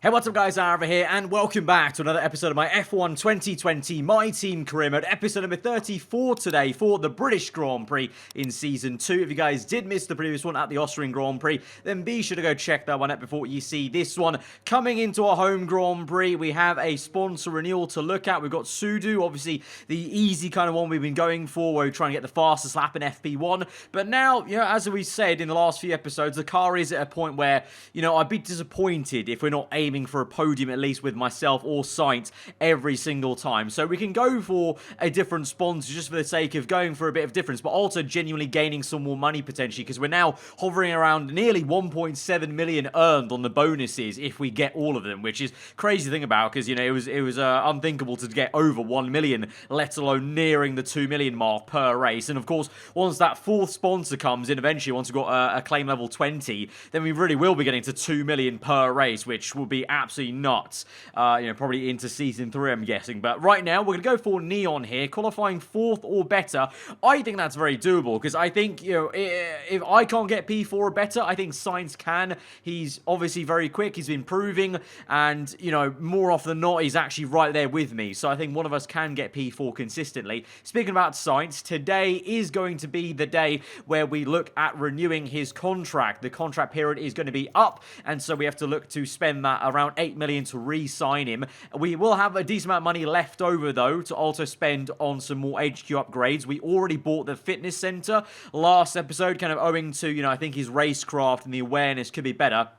Hey, what's up guys, aarava here, and welcome back to another episode of my F1 2020 My Team Career Mode, episode number 34 today for the British Grand Prix in Season 2. If you guys did miss the previous one at the Austrian Grand Prix, then be sure to go check that one out before you see this one. Coming into our home Grand Prix, we have a sponsor renewal to look at. We've got Sudo, obviously the easy kind of one we've been going for, where we're trying to get the fastest lap in FP1. But now, as we said in the last few episodes, the car is at a point where, I'd be disappointed if we're not aiming for a podium, at least with myself or Sainz, every single time. So we can go for a different sponsor just for the sake of going for a bit of difference, but also genuinely gaining some more money potentially, because we're now hovering around nearly 1.7 million earned on the bonuses if we get all of them, which is crazy to think about, because it was unthinkable to get over 1 million, let alone nearing the 2 million mark per race. And of course, once that fourth sponsor comes in, eventually once we've got a claim level 20, then we really will be getting to 2 million per race, which will be absolutely nuts. Probably into Season 3, I'm guessing. But right now, we're going to go for Neon here, qualifying 4th or better. I think that's very doable, because I think, if I can't get P4 or better, I think Sainz can. He's obviously very quick, he's been proving, and, more often than not, he's actually right there with me. So I think one of us can get P4 consistently. Speaking about Sainz, today is going to be the day where we look at renewing his contract. The contract period is going to be up, and so we have to look to spend that around 8 million to re-sign him. We will have a decent amount of money left over, though, to also spend on some more HQ upgrades. We already bought the fitness center last episode, kind of owing to, I think his racecraft and the awareness could be better.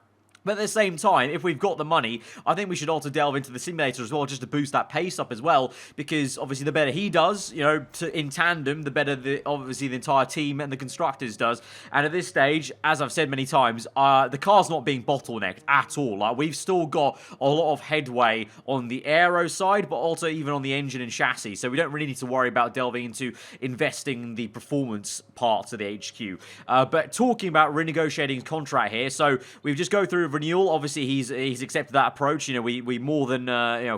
But at the same time, if we've got the money, I think we should also delve into the simulator as well, just to boost that pace up as well, because obviously the better he does, in tandem, the better obviously the entire team and the constructors does. And at this stage, as I've said many times, the car's not being bottlenecked at all. Like, we've still got a lot of headway on the aero side, but also even on the engine and chassis, so we don't really need to worry about delving into investing in the performance parts of the HQ. But talking about renegotiating his contract here, so we've just go through renewal. Obviously, he's accepted that approach. We more than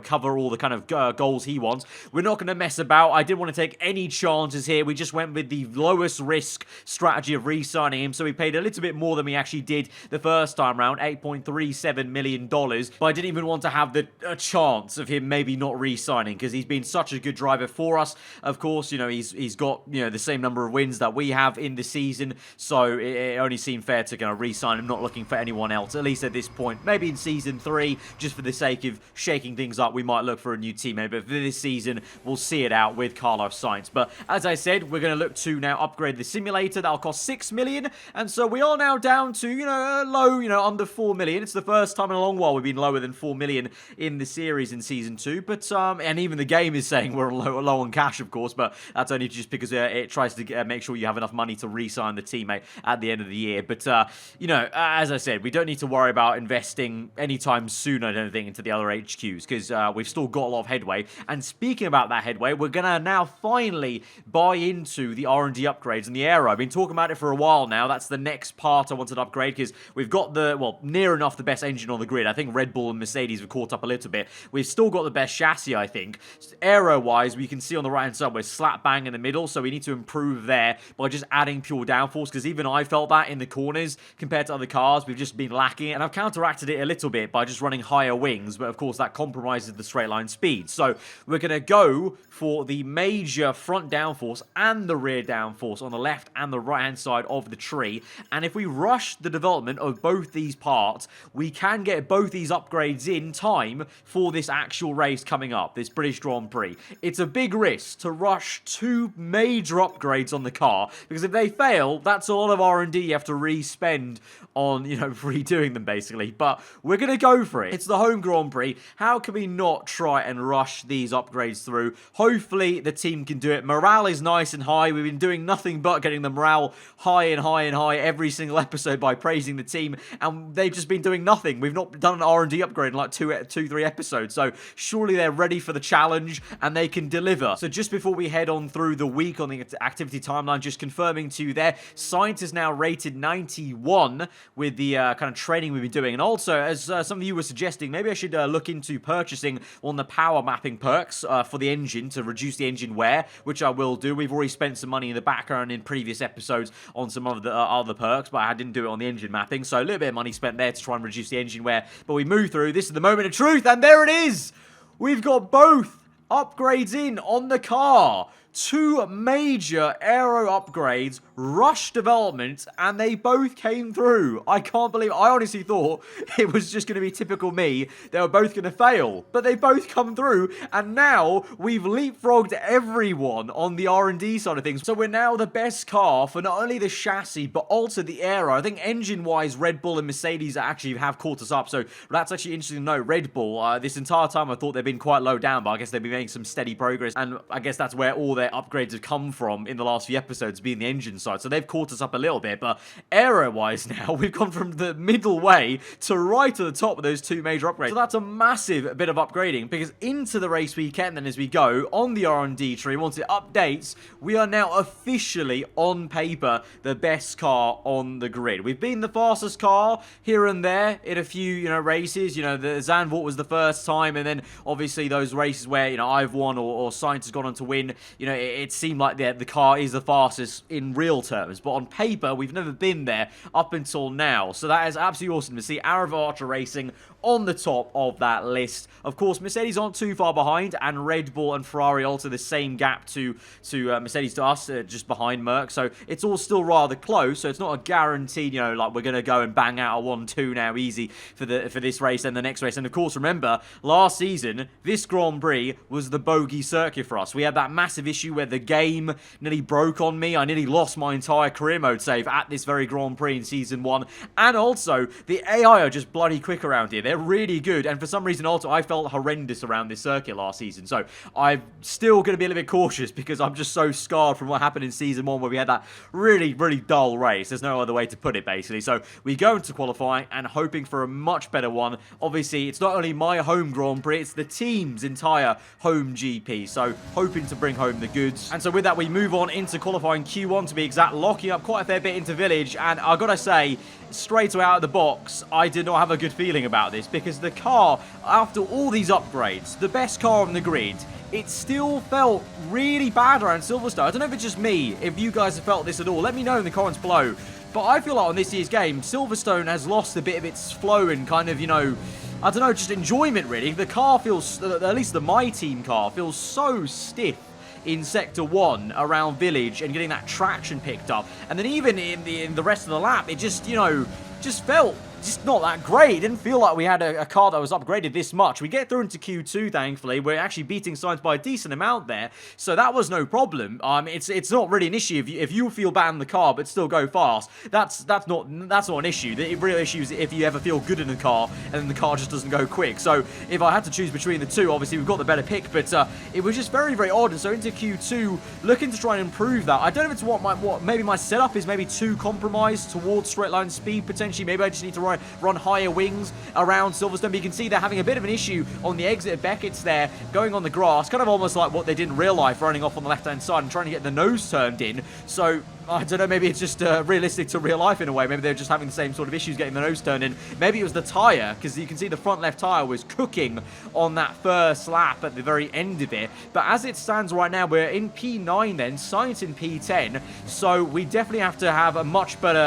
cover all the kind of goals he wants. We're not going to mess about. I didn't want to take any chances here. We just went with the lowest risk strategy of re-signing him. So we paid a little bit more than we actually did the first time round, $8.37 million. But I didn't even want to have a chance of him maybe not re-signing, because he's been such a good driver for us. Of course, he's got the same number of wins that we have in the season. So it only seemed fair to kind of re-sign him, not looking for anyone else, at least at this point. Maybe in Season 3, just for the sake of shaking things up, we might look for a new teammate, but for this season, we'll see it out with Carlos Sainz. But as I said, we're going to look to now upgrade the simulator. That'll cost 6 million, and so we are now down to, low, under 4 million. It's the first time in a long while we've been lower than 4 million in the series in Season 2, but, and even the game is saying we're low on cash, of course, but that's only just because it tries to make sure you have enough money to re-sign the teammate at the end of the year. But, as I said, we don't need to worry about investing anytime soon, I don't think, into the other HQs, because we've still got a lot of headway. And speaking about that headway, we're going to now finally buy into the R&D upgrades in the aero. I've been talking about it for a while now. That's the next part I wanted to upgrade, because we've got near enough the best engine on the grid. I think Red Bull and Mercedes have caught up a little bit. We've still got the best chassis, I think. Aero-wise, we can see on the right-hand side we're slap bang in the middle, so we need to improve there by just adding pure downforce, because even I felt that in the corners compared to other cars. We've just been lacking it, and I've counteracted it a little bit by just running higher wings, but of course that compromises the straight line speed. So we're going to go for the major front downforce and the rear downforce on the left and the right hand side of the tree, and if we rush the development of both these parts, we can get both these upgrades in time for this actual race coming up, this British Grand Prix. It's a big risk to rush 2 major upgrades on the car, because if they fail, that's a lot of R&D you have to re-spend on, redoing them basically. But we're going to go for it. It's the home Grand Prix. How can we not try and rush these upgrades through? Hopefully the team can do it. Morale is nice and high. We've been doing nothing but getting the morale high and high and high every single episode by praising the team, and they've just been doing nothing. We've not done an R&D upgrade in like 3 episodes, so surely they're ready for the challenge and they can deliver. So just before we head on through the week on the activity timeline, just confirming to you there, Sainz is now rated 91 with the kind of training we've we've been doing. And also, as some of you were suggesting, maybe I should look into purchasing one of the power mapping perks for the engine to reduce the engine wear, which I will do. We've already spent some money in the background in previous episodes on some of the other perks, but I didn't do it on the engine mapping, so a little bit of money spent there to try and reduce the engine wear. But we move through. This is the moment of truth, and there it is! We've got both upgrades in on the car. 2 major aero upgrades, rush development, and they both came through. I can't believe I honestly thought it was just going to be typical me. They were both going to fail, but they both come through, and now we've leapfrogged everyone on the R&D side of things. So we're now the best car for not only the chassis, but also the aero. I think engine-wise, Red Bull and Mercedes actually have caught us up, so that's actually interesting to know. Red Bull, this entire time I thought they've been quite low down, but I guess they've been making some steady progress, and I guess that's where all their upgrades have come from in the last few episodes, being the engine side. So they've caught us up a little bit, but aero-wise now, we've gone from the middle way to right at the top of those 2 major upgrades. So that's a massive bit of upgrading, because into the race weekend then as we go on the R&D tree, once it updates, we are now officially on paper the best car on the grid. We've been the fastest car here and there in a few, races. The Zandvoort was the first time, and then obviously those races where, I've won or Sainz has gone on to win, it seemed like the car is the fastest in real terms, but on paper, we've never been there up until now. So that is absolutely awesome to see Aarava Ultra Racing on the top of that list. Of course, Mercedes aren't too far behind, and Red Bull and Ferrari also the same gap to Mercedes to us, just behind Merc. So it's all still rather close. So it's not a guaranteed, like we're going to go and bang out a 1-2 now easy for this race and the next race. And of course, remember, last season, this Grand Prix was the bogey circuit for us. We had that massive issue where the game nearly broke on me. I nearly lost my entire career mode save at this very Grand Prix in Season 1. And also, the AI are just bloody quick around here. They're really good. And for some reason, also, I felt horrendous around this circuit last season. So I'm still going to be a little bit cautious because I'm just so scarred from what happened in Season 1 where we had that really, really dull race. There's no other way to put it, basically. So we go into qualifying and hoping for a much better one. Obviously, it's not only my home Grand Prix, it's the team's entire home GP. So hoping to bring home the goods. And so with that, we move on into qualifying Q1 to be exact, locking up quite a fair bit into Village. And I've got to say, straight away out of the box, I did not have a good feeling about this because the car, after all these upgrades, the best car on the grid, it still felt really bad around Silverstone. I don't know if it's just me, if you guys have felt this at all. Let me know in the comments below. But I feel like on this year's game, Silverstone has lost a bit of its flow and kind of, I don't know, just enjoyment really. The car feels, at least the My Team car, feels so stiff in Sector 1 around Village and getting that traction picked up. And then even in the rest of the lap, it just, just felt just not that great. It didn't feel like we had a car that was upgraded this much. We get through into Q2, thankfully. We're actually beating Sainz by a decent amount there, so that was no problem. It's not really an issue if you feel bad in the car but still go fast. That's not an issue. The real issue is if you ever feel good in the car and then the car just doesn't go quick. So if I had to choose between the two, obviously we've got the better pick, but it was just very, very odd. And so into Q2, looking to try and improve that. I don't know if it's what maybe my setup is maybe too compromised towards straight line speed potentially. Maybe I just need to run higher wings around Silverstone, but you can see they're having a bit of an issue on the exit of Beckett's there, going on the grass, kind of almost like what they did in real life, running off on the left-hand side and trying to get the nose turned in. So I don't know, maybe it's just realistic to real life in a way. Maybe they're just having the same sort of issues getting the nose turned in. Maybe it was the tyre, because you can see the front left tyre was cooking on that first lap at the very end of it. But as it stands right now, we're in P9 then, Sainz in P10, so we definitely have to have a much better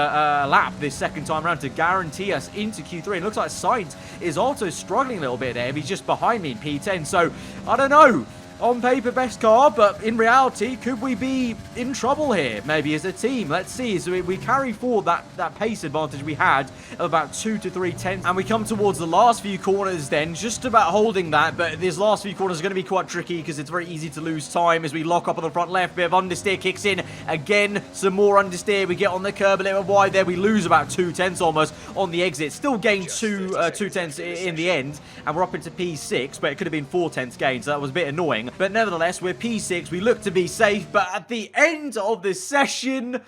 lap this second time around to guarantee us into Q3. It looks like Sainz is also struggling a little bit there. He's just behind me in P10, so I don't know. On paper, best car, but in reality, could we be in trouble here? Maybe as a team. Let's see. So we carry forward that pace advantage we had of about 2 to 3 tenths. And we come towards the last few corners then, just about holding that. But these last few corners are going to be quite tricky because it's very easy to lose time as we lock up on the front left. Bit of understeer kicks in. Again, some more understeer. We get on the curb a little wide there. We lose about 2 tenths almost on the exit. Still gain 2 tenths in the end. And we're up into P6, but it could have been 4 tenths gain. So that was a bit annoying. But nevertheless, we're P6. We look to be safe. But at the end of this session,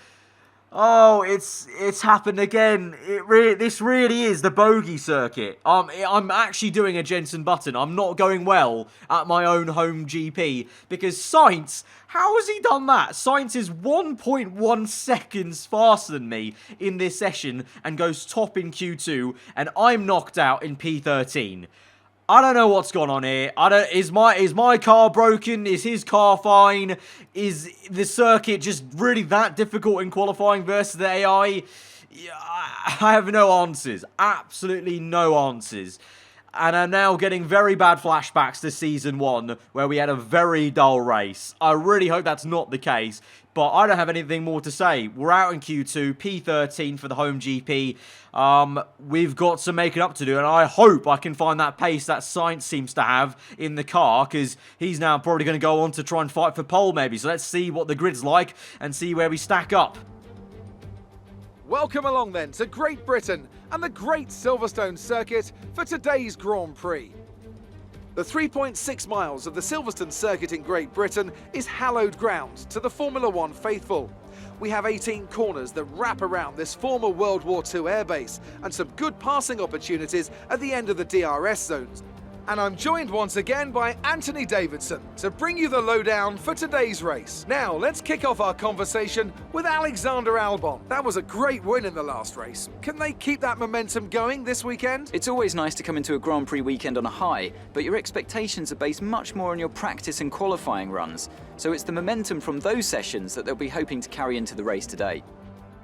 Oh, it's happened again. This really is the bogey circuit. I'm actually doing a Jensen Button. I'm not going well at my own home GP because Sainz, how has he done that? Sainz is 1.1 seconds faster than me in this session and goes top in Q2, and I'm knocked out in P13. I don't know what's gone on here. Is my car broken? Is his car fine? Is the circuit just really that difficult in qualifying versus the AI? I have no answers. Absolutely no answers. And I'm now getting very bad flashbacks to Season 1, where we had a very dull race. I really hope that's not the case, but I don't have anything more to say. We're out in Q2, P13 for the home GP. We've got some making up to do, and I hope I can find that pace that Sainz seems to have in the car, because he's now probably going to go on to try and fight for pole, maybe. So let's see what the grid's like and see where we stack up. Welcome along then to Great Britain and the Great Silverstone Circuit for today's Grand Prix. The 3.6 miles of the Silverstone Circuit in Great Britain is hallowed ground to the Formula One faithful. We have 18 corners that wrap around this former World War II airbase and some good passing opportunities at the end of the DRS zones. And I'm joined once again by Anthony Davidson to bring you the lowdown for today's race. Now, let's kick off our conversation with Alexander Albon. That was a great win in the last race. Can they keep that momentum going this weekend? It's always nice to come into a Grand Prix weekend on a high, but your expectations are based much more on your practice and qualifying runs. So it's the momentum from those sessions that they'll be hoping to carry into the race today.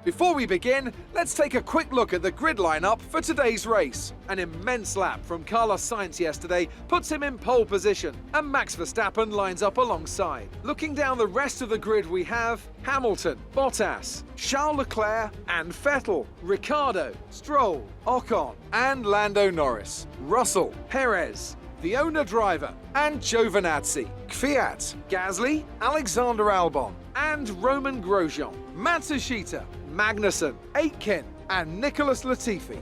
Before we begin, let's take a quick look at the grid lineup for today's race. An immense lap from Carlos Sainz yesterday puts him in pole position, and Max Verstappen lines up alongside. Looking down the rest of the grid, we have Hamilton, Bottas, Charles Leclerc and Vettel, Ricciardo, Stroll, Ocon and Lando Norris, Russell, Perez, the owner driver, and Giovinazzi, Kvyat, Gasly, Alexander Albon, and Roman Grosjean, Matsushita, Magnussen, Aitken, and Nicholas Latifi.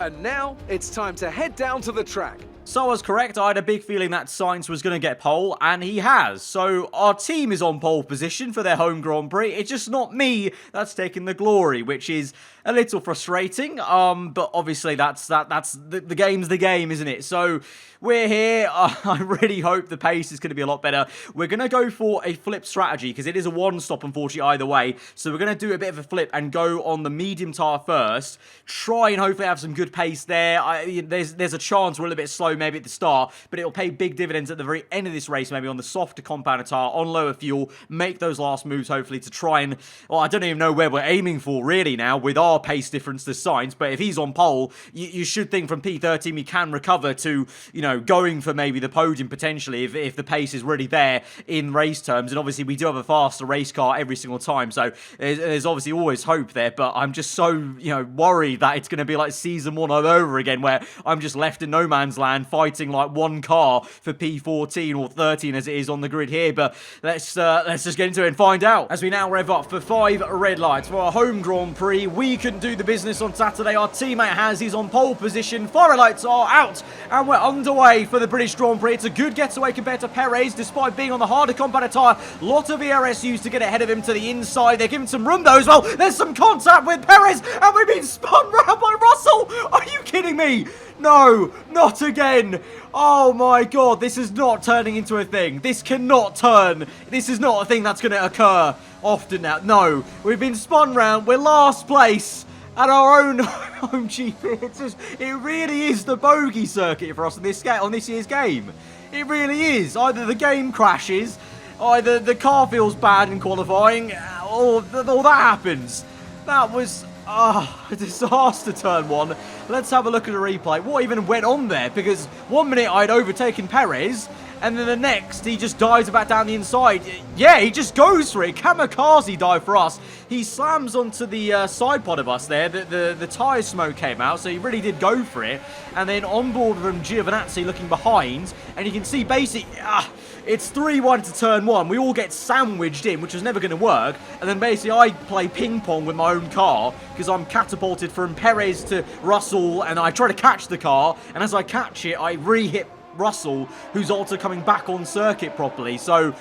And now it's time to head down to the track. So I was correct. I had a big feeling that Sainz was going to get pole, and he has. So our team is on pole position for their home Grand Prix. It's just not me that's taking the glory, which is a little frustrating. But obviously that's the game's the game, isn't it? So we're here. I really hope the pace is going to be a lot better. We're going to go for a flip strategy because it is a one-stop, unfortunately, either way. So we're going to do a bit of a flip and go on the medium tire first. Try and hopefully have some good pace there. There's a chance we're a little bit slow maybe at the start, but it'll pay big dividends at the very end of this race, maybe on the softer compound tire, on lower fuel, make those last moves hopefully to try and, well, I don't even know where we're aiming for really now with our pace difference to Sainz, but if he's on pole, you should think from P13 we can recover to, you know, going for maybe the podium potentially if the pace is really there in race terms, and obviously we do have a faster race car every single time, so there's obviously always hope there, but I'm just so, you know, worried that it's going to be like Season 1 all over again, where I'm just left in no man's land fighting like one car for P14 or 13 as it is on the grid here. But let's just get into it and find out as we now rev up for 5 red lights for our home Grand Prix. We can do the business on Saturday. Our teammate has, he's on pole position. 5 red lights are out and we're underway for the British Grand Prix. It's a good getaway compared to Perez despite being on the harder compound tire. Lot of ERS used to get ahead of him to the inside. They're giving some room though as well. There's some contact with Perez and we've been spun round by Russell. Are you kidding me? No, not again. Oh my god, this is not turning into a thing. This cannot turn. This is not a thing that's going to occur often now. No, we've been spun round. We're last place at our own home GP. It really is the bogey circuit for us on this year's game. It really is. Either the game crashes, either the car feels bad in qualifying, or that happens. That was a disaster turn 1. Let's have a look at the replay. What even went on there? Because 1 minute I'd overtaken Perez, and then the next he just dives back down the inside. Yeah, he just goes for it. Kamikaze dive for us. He slams onto the side pod of us there. The tyre smoke came out, so he really did go for it. And then on board from Giovinazzi looking behind, and you can see basically it's 3-1 to turn 1. We all get sandwiched in, which was never going to work. And then basically I play ping pong with my own car because I'm catapulted from Perez to Russell, and I try to catch the car. And as I catch it, I re-hit Russell, who's also coming back on circuit properly. So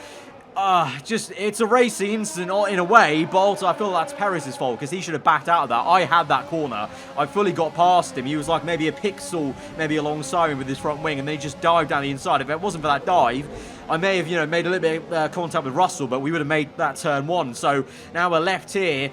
It's a racing incident in a way, but also I feel that's Perez's fault because he should have backed out of that. I had that corner. I fully got past him. He was like maybe a pixel, maybe alongside me with his front wing, and then he just dived down the inside. If it wasn't for that dive, I may have, made a little bit of contact with Russell, but we would have made that turn one. So now we're left here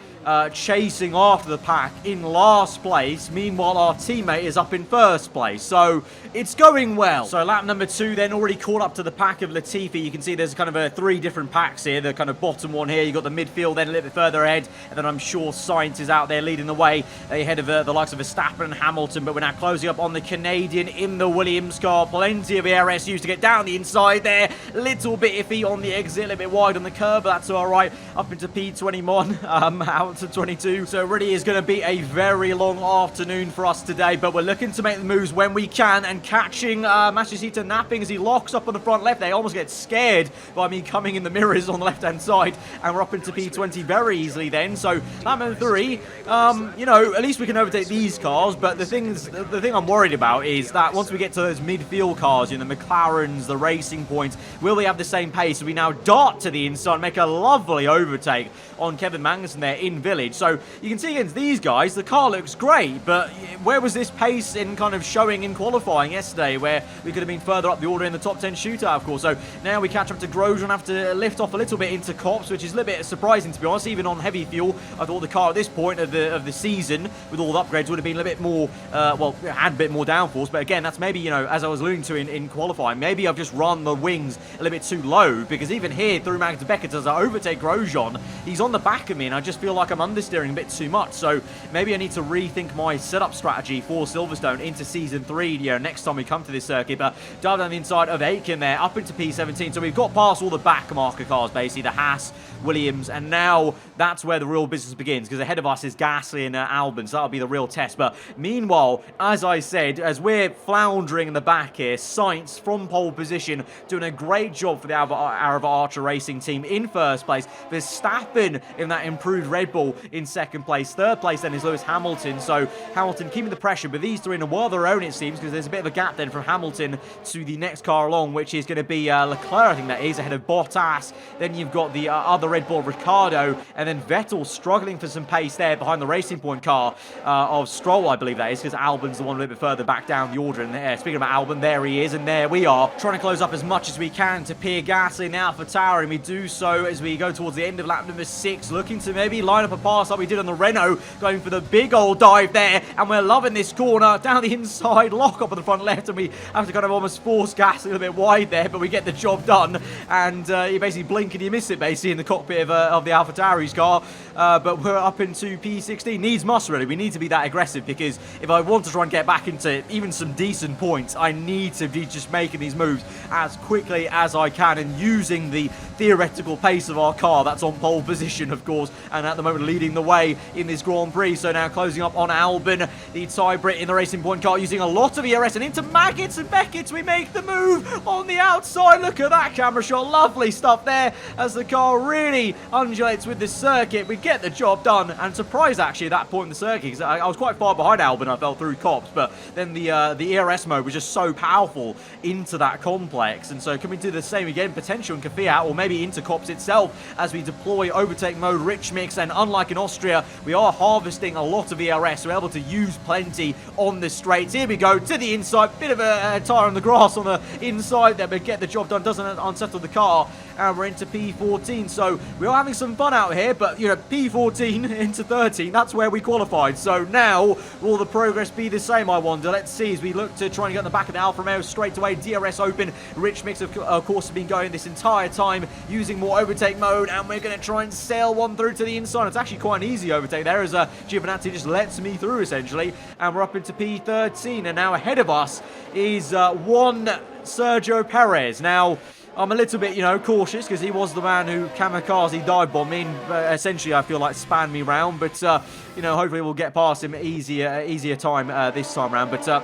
chasing after the pack in last place. Meanwhile, our teammate is up in first place. So it's going well. So lap number 2 then already caught up to the pack of Latifi. You can see there's kind of 3 different packs here. The kind of bottom one here. You've got the midfield then a little bit further ahead. And then I'm sure Sainz is out there leading the way ahead of the likes of Verstappen and Hamilton. But we're now closing up on the Canadian in the Williams car. Plenty of ARS used to get down the inside there. Little bit iffy on the exit, a little bit wide on the curve, but that's all right. Up into P21, out to 22. So it really is going to be a very long afternoon for us today, but we're looking to make the moves when we can, and catching Matsushita napping as he locks up on the front left. They almost get scared by me coming in the mirrors on the left-hand side, and we're up into P20 very easily then. So lap number 3, at least we can overtake these cars, but the thing I'm worried about is that once we get to those midfield cars, the McLarens, the Racing Points, will we have the same pace? So we now dart to the inside, make a lovely overtake on Kevin Magnussen there in Village. So you can see against these guys, the car looks great, but where was this pace in kind of showing in qualifying yesterday, where we could have been further up the order in the top 10 shootout, of course. So now we catch up to Grosjean, have to lift off a little bit into Cops, which is a little bit surprising, to be honest. Even on heavy fuel, I thought the car at this point of the season, with all the upgrades, would have been a little bit more, had a bit more downforce. But again, that's maybe, as I was alluding to in qualifying, maybe I've just run the wings a little bit too low, because even here through Magnus Beckett, as I overtake Grosjean, he's on the back of me, and I just feel like I'm understeering a bit too much. So maybe I need to rethink my setup strategy for Silverstone into Season 3, next time we come to this circuit. But dive down the inside of Aitken there, up into P17. So we've got past all the back marker cars, basically, the Haas, Williams, and now that's where the real business begins, because ahead of us is Gasly and Albon, so that'll be the real test. But meanwhile, as I said, as we're floundering in the back here, Sainz from pole position doing a great job for the aarava Archer Racing team in first place. Verstappen in that improved Red Bull in second place. Third place then is Lewis Hamilton, so Hamilton keeping the pressure, but these 3 in a world of their own, it seems, because there's a bit of a gap then from Hamilton to the next car along, which is going to be Leclerc, I think that is, ahead of Bottas. Then you've got the other Red Bull, Ricciardo, and then Vettel struggling for some pace there behind the Racing Point car of Stroll, I believe that is, because Albon's the one a little bit further back down the order. And speaking about Albon, there he is, and there we are, trying to close up as much as we can to Pierre Gasly now for Tower, and we do so as we go towards the end of lap number 6, looking to maybe line up a pass like we did on the Renault, going for the big old dive there, and we're loving this corner, down the inside, lock up on the front left, and we have to kind of almost force Gasly a little bit wide there, but we get the job done, and you basically blink and you miss it, basically, in the cockpit of the AlphaTauri's car. But we're up into P16. Needs must, really. We need to be that aggressive, because if I want to try and get back into even some decent points, I need to be just making these moves as quickly as I can and using the theoretical pace of our car that's on pole position, of course, and at the moment leading the way in this Grand Prix. So now closing up on Albon, the Thai Brit in the Racing Point car, using a lot of ERS, and into Maggots and Beckett's we make the move on the outside. Look at that camera shot. Lovely stuff there as the car really undulates with the circuit. We get the job done, and surprised actually at that point in the circuit, because I was quite far behind Albon. I fell through Cops, but then the ERS mode was just so powerful into that complex, and so can we do the same again, potential in Kvyat, or maybe into Cops itself as we deploy overtake mode, rich mix, and unlike in Austria, we are harvesting a lot of ERS, so we're able to use plenty on the straights. Here we go to the inside, bit of a tire on the grass on the inside there, but get the job done, doesn't unsettle the car, and we're into P14. So we are having some fun out here, but P14 into 13, that's where we qualified. So now will the progress be the same, I wonder? Let's see as we look to try and get on the back of the Alfa Romeo straight away. DRS open, rich mix of course has been going this entire time using more overtake mode, and we're going to try and sail one through to the inside. It's actually quite an easy overtake there, as Giovinazzi just lets me through essentially, and we're up into P13, and now ahead of us is one Sergio Perez. Now I'm a little bit, cautious, because he was the man who kamikaze dive bombed me, essentially I feel like spanned me round, but hopefully we'll get past him easier time this time round. But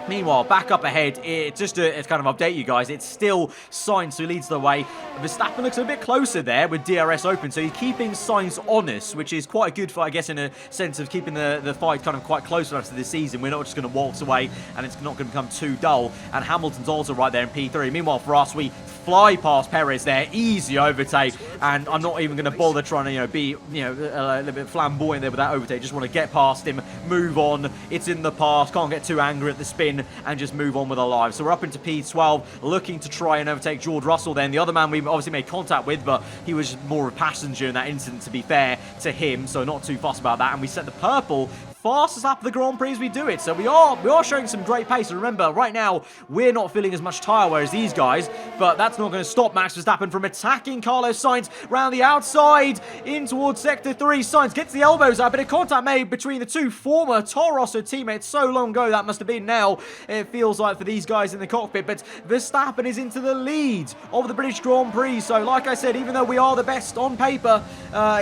meanwhile, back up ahead, just to kind of update you guys, it's still Sainz who leads the way. Verstappen looks a bit closer there with DRS open, so he's keeping Sainz honest, which is quite good for, I guess, in a sense of keeping the fight kind of quite close to us this season. We're not just going to waltz away, and it's not going to become too dull. And Hamilton's also right there in P3. Meanwhile, for us, we fly past Perez there, easy overtake, and I'm not even going to bother trying to, be, a little bit flamboyant there with that overtake. Just want to get past him, move on. It's in the past, can't get too angry at the spin, and just move on with our lives. So we're up into P12, looking to try and overtake George Russell then. The other man we obviously made contact with, but he was more of a passenger in that incident, to be fair to him, so not too fussed about that. And we set the purple fastest lap of the Grand Prix as we do it. So we are showing some great pace. And remember, right now, we're not feeling as much tyre wear as these guys, but that's not going to stop Max Verstappen from attacking Carlos Sainz round the outside in towards Sector 3. Sainz gets the elbows out, but a contact made between the two former Toro Rosso teammates so long ago. That must have been now, it feels like, for these guys in the cockpit. But Verstappen is into the lead of the British Grand Prix. So like I said, even though we are the best on paper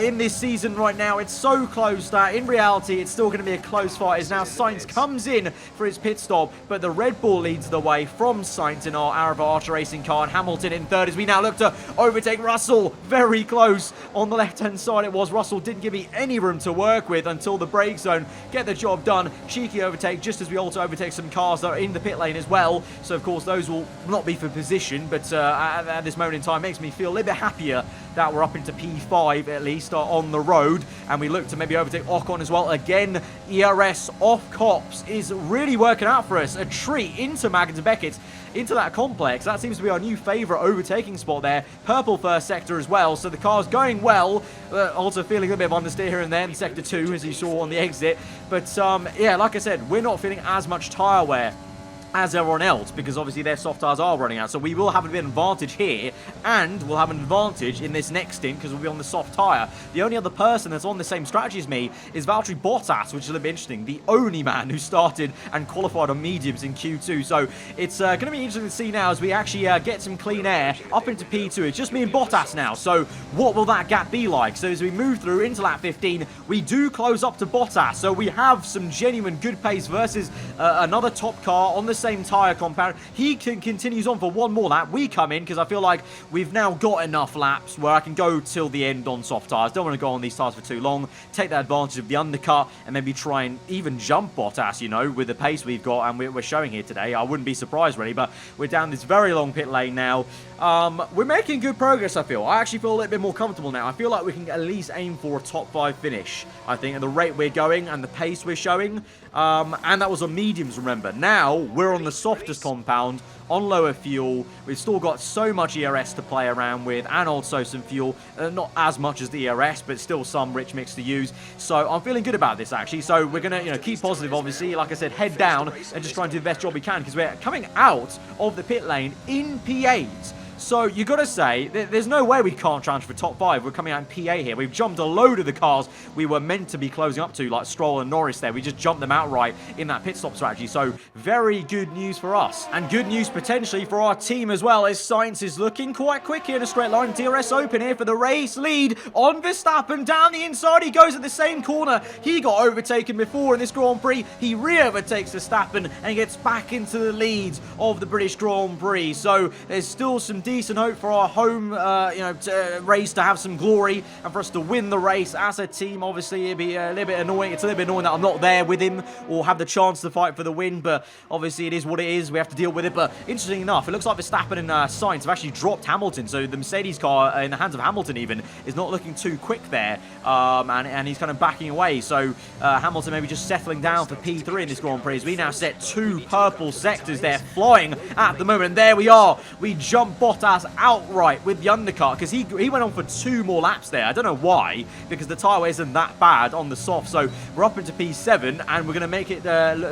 in this season right now, it's so close that in reality, it's still going to be a close fight as now Sainz comes in for his pit stop, but the Red Bull leads the way from Sainz in our aarava Archer Racing car, and Hamilton in third as we now look to overtake Russell. Very close on the left-hand side it was. Russell didn't give me any room to work with until the brake zone. Get the job done. Cheeky overtake just as we also overtake some cars that are in the pit lane as well. So of course those will not be for position, but at this moment in time makes me feel a little bit happier that we're up into P5 at least on the road, and we look to maybe overtake Ocon as well. Again, ERS off Cops is really working out for us. A treat into Maggins and Beckett, into that complex. That seems to be our new favourite overtaking spot there. Purple first sector as well, so the car's going well. Also feeling a bit of understeer here and there in sector 2, as you saw on the exit. But yeah, like I said, we're not feeling as much tyre wear as everyone else, because obviously their soft tyres are running out. So we will have a bit of an advantage here, and we'll have an advantage in this next stint because we'll be on the soft tyre. The only other person that's on the same strategy as me is Valtteri Bottas, which is a little bit interesting. The only man who started and qualified on mediums in Q2. So it's going to be interesting to see now as we actually get some clean air up into P2. It's just me and Bottas now. So what will that gap be like? So as we move through into lap 15, we do close up to Bottas. So we have some genuine good pace versus another top car on the same tyre compound. He continues on for one more lap. We come in because I feel like we've now got enough laps where I can go till the end on soft tyres. Don't want to go on these tyres for too long. Take the advantage of the undercut and maybe try and even jump Bottas, with the pace we've got and we're showing here today. I wouldn't be surprised really, but we're down this very long pit lane now. We're making good progress, I feel. I actually feel a little bit more comfortable now. I feel like we can at least aim for a top 5 finish, I think, at the rate we're going and the pace we're showing. And that was on mediums, remember. Now, we're on the softest compound, on lower fuel. We've still got so much ERS to play around with, and also some fuel. Not as much as the ERS, but still some rich mix to use. So I'm feeling good about this, actually. So we're going to, keep positive, obviously. Like I said, head down and just try and do the best job we can, because we're coming out of the pit lane in P8. So you got to say, there's no way we can't challenge for top 5. We're coming out in P8 here. We've jumped a load of the cars we were meant to be closing up to, like Stroll and Norris there. We just jumped them outright in that pit stop strategy. So very good news for us. And good news potentially for our team as well, as Sainz is looking quite quick here in a straight line. DRS open here for the race lead on Verstappen. Down the inside he goes at the same corner. He got overtaken before in this Grand Prix. He re-overtakes Verstappen and gets back into the lead of the British Grand Prix. So there's still some decent hope for our home race to have some glory and for us to win the race as a team. Obviously it'd be a little bit annoying. It's a little bit annoying that I'm not there with him or have the chance to fight for the win, but obviously it is what it is. We have to deal with it. But interesting enough, it looks like Verstappen and Sainz have actually dropped Hamilton, so the Mercedes car in the hands of Hamilton even is not looking too quick there, and he's kind of backing away. So Hamilton maybe just settling down for P3 in this Grand Prix. We now set 2 purple sectors there flying at the moment. There we are. We jump Bottas outright with the undercut because he went on for 2 more laps there. I don't know why, because the tyre wear isn't that bad on the soft. So we're up into P7 and we're going to make it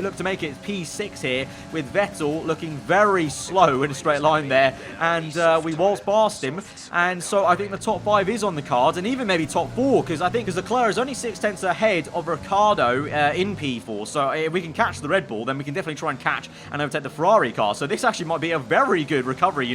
look to make it P6 here with Vettel looking very slow in a straight line there, and we waltzed past him. And so I think the top 5 is on the cards, and even maybe top 4, because I think Leclerc is only 6/10 ahead of Ricciardo in P4. So if we can catch the Red Bull, then we can definitely try and catch and overtake the Ferrari car. So this actually might be a very good recovery,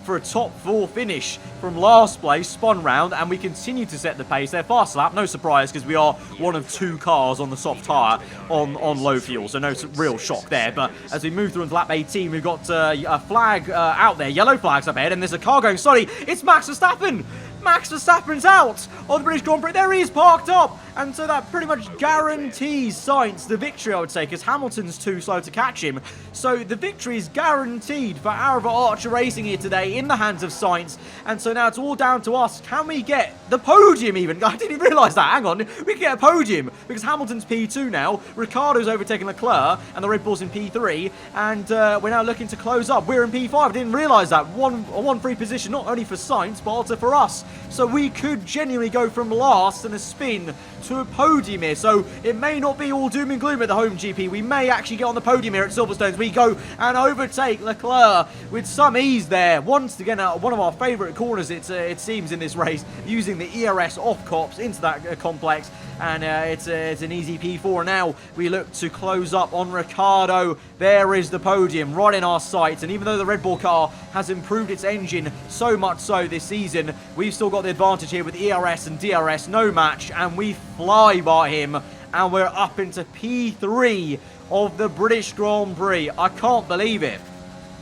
for a top 4 finish from last place, spun round, and we continue to set the pace. They're fast lap, no surprise, because we are one of 2 cars on the soft tyre on low fuel, so no real shock there. But as we move through into lap 18, we've got a flag out there, yellow flags up ahead, and there's a car going slowly. It's Max Verstappen! Max Verstappen's out on the British Grand Prix. There he is, parked up. And so that pretty much guarantees Sainz the victory, I would say, because Hamilton's too slow to catch him. So the victory is guaranteed for aarava Archer Racing here today in the hands of Sainz. And so now it's all down to us. Can we get the podium even? I didn't even realise that. Hang on. We can get a podium because Hamilton's P2 now. Ricciardo's overtaken Leclerc and the Red Bull's in P3. And we're now looking to close up. We're in P5. I didn't realise that. One free position, not only for Sainz, but also for us. So we could genuinely go from last in a spin to a podium here. So it may not be all doom and gloom at the home GP. We may actually get on the podium here at Silverstone. We go and overtake Leclerc with some ease there. Once again, one of our favourite corners, it seems, in this race, using the ERS off cops into that complex. And it's an easy P4. Now we look to close up on Ricciardo. There is the podium right in our sights. And even though the Red Bull car has improved its engine so much so this season, we've still got the advantage here with ERS and DRS, no match. And we fly by him. And we're up into P3 of the British Grand Prix. I can't believe it.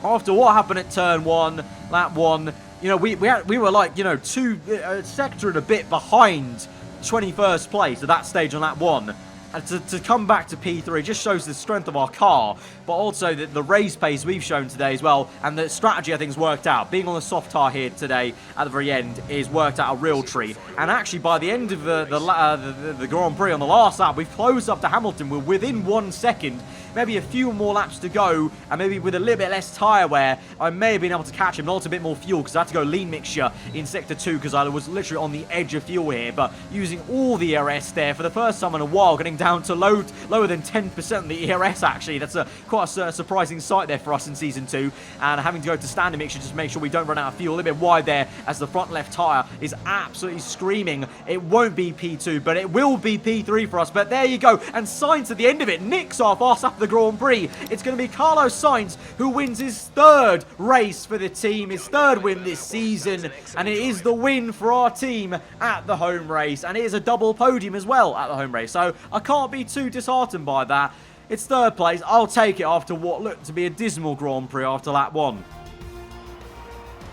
After what happened at turn 1, lap 1, you know, we were like, you know, a sector and a bit behind 21st place at that stage on lap 1. And to come back to P3 just shows the strength of our car, but also the race pace we've shown today as well, and the strategy I think has worked out. Being on the soft tire here today at the very end is worked out a real treat. And actually by the end of the Grand Prix on the last lap, we've closed up to Hamilton. We're within 1 second. Maybe a few more laps to go, and maybe with a little bit less tyre wear, I may have been able to catch him, not a bit more fuel, because I had to go lean mixture in Sector 2, because I was literally on the edge of fuel here, but using all the ERS there for the first time in a while, getting down to lower than 10% of the ERS, actually. That's quite a surprising sight there for us in Season 2, and having to go to standard mixture just to make sure we don't run out of fuel. A little bit wide there, as the front left tyre is absolutely screaming. It won't be P2, but it will be P3 for us, but there you go, and Sainz at the end of it nicks off us after the Grand Prix. It's going to be Carlos Sainz who wins his 3rd race for the team, his 3rd win this season, and it is the win for our team at the home race, and it is a double podium as well at the home race, so I can't be too disheartened by that. It's 3rd place. I'll take it after what looked to be a dismal Grand Prix after lap 1.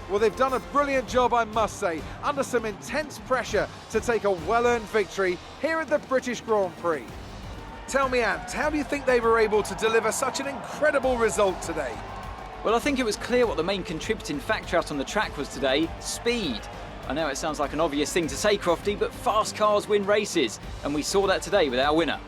Well, they've done a brilliant job, I must say, under some intense pressure to take a well-earned victory here at the British Grand Prix. Tell me, Ant, how do you think they were able to deliver such an incredible result today? Well, I think it was clear what the main contributing factor out on the track was today: speed. I know it sounds like an obvious thing to say, Crofty, but fast cars win races, and we saw that today with our winner.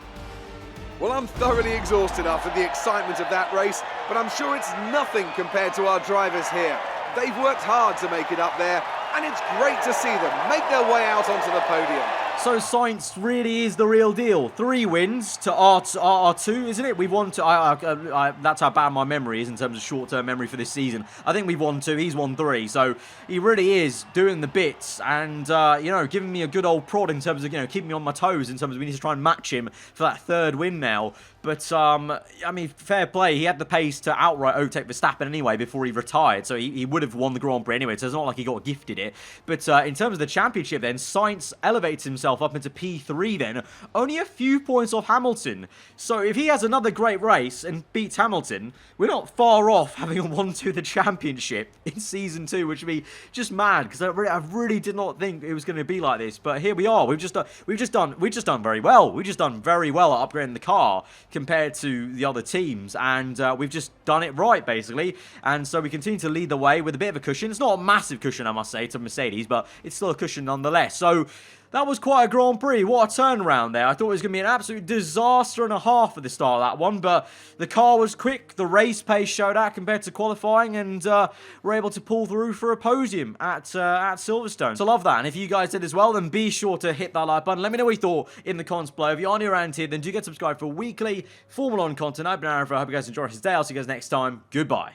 Well, I'm thoroughly exhausted after the excitement of that race, but I'm sure it's nothing compared to our drivers here. They've worked hard to make it up there, and it's great to see them make their way out onto the podium. So Sainz really is the real deal. 3 wins to R2, isn't it? We've won 2. That's how bad my memory is in terms of short-term memory for this season. I think we've won 2. He's won 3. So he really is doing the bits and, you know, giving me a good old prod in terms of, you know, keeping me on my toes in terms of we need to try and match him for that 3rd win now. But, I mean, fair play. He had the pace to outright overtake Verstappen anyway before he retired. So he would have won the Grand Prix anyway. So it's not like he got gifted it. But in terms of the championship then, Sainz elevates himself up into P3 then. Only a few points off Hamilton. So if he has another great race and beats Hamilton, we're not far off having won to the championship in Season 2, which would be just mad, because I really did not think it was going to be like this. But here we are. We've just done very well. We've just done very well at upgrading the car compared to the other teams, and we've just done it right, basically. And so we continue to lead the way with a bit of a cushion. It's not a massive cushion, I must say, to Mercedes, but it's still a cushion nonetheless. So that was quite a Grand Prix. What a turnaround there. I thought it was going to be an absolute disaster and a half at the start of that one, but the car was quick. The race pace showed out compared to qualifying, and we're able to pull through for a podium at Silverstone. So love that. And if you guys did as well, then be sure to hit that like button. Let me know what you thought in the comments below. If you're new around here, then do get subscribed for weekly Formula 1 content. I've been aarava. I hope you guys enjoy this day. I'll see you guys next time. Goodbye.